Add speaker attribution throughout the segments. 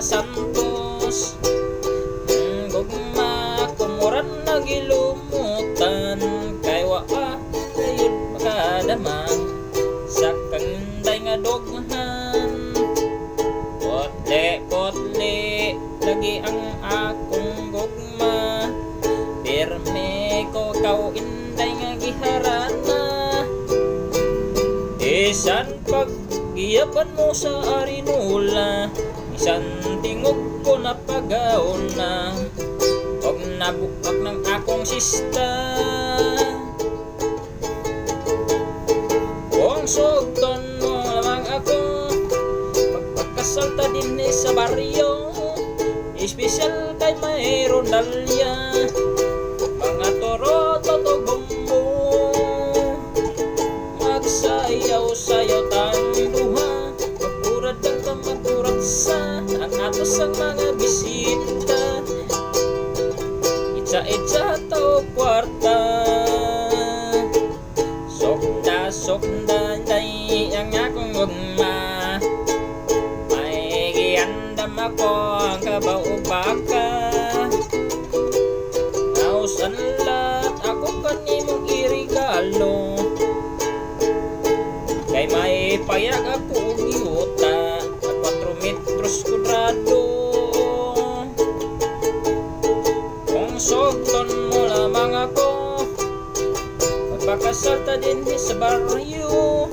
Speaker 1: Santos. Gugma kumuran nagilumutan, kay waa ayud makadamang sa kanday nga doghan. Potle lagi ang akong gugma, pirme ko kaw inday nga giharana. Isan pag giyapan mo sa arinula, isan tingog ko na pagaon na, og nabukak ng akong sista. Kung sugton mo lamang ako, magpagkasalta din sa baryo, espesyal kay mayroon dalya, mga toro totog bumbo. Magsayaw-sayaw tayong duha, magurad lang ka magurad sa ang atos ang mga bisita. Itsa-itsa tao kwarta, sokda day ang akong gugma. May giandam ako ang kabaw baka, nausanlat ako kanimong irigalo, kay may payag ako og yuta na 4 metros kudrado. Kung sugton mo lamang ako, magpakasalta din sa baryo,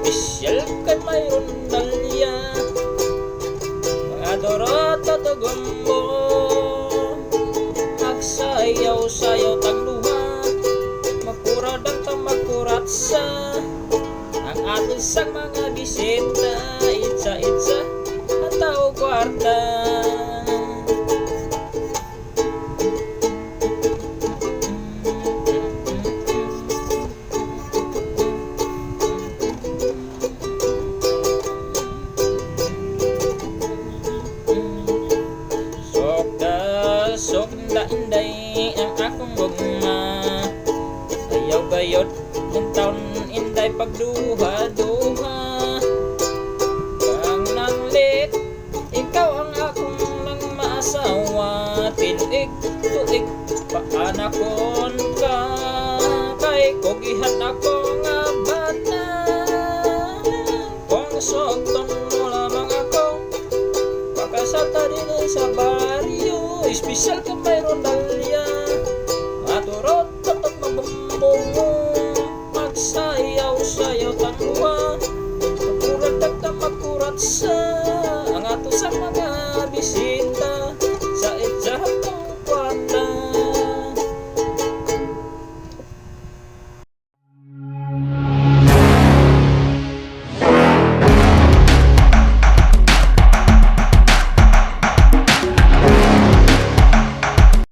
Speaker 1: espesyal kay mayroon dalya, mga dorata to gumbo. Magsayaw-sayaw tang duha, magkurad ang tamakurat sa ang ating sang mga bisita. Itsa-itsa ang tao kwarta. Sokda inday ang akong gugma, ayaw gayot ng taon inday pagduha-duha. Kang nanglit, ikaw ang akong nang maasawa, tinig-tuig paanakon ka, kay kogihan ako nga bata. Kung sugton mo lamang ako, pakasalta din sa baryo, espesyal ka mayroon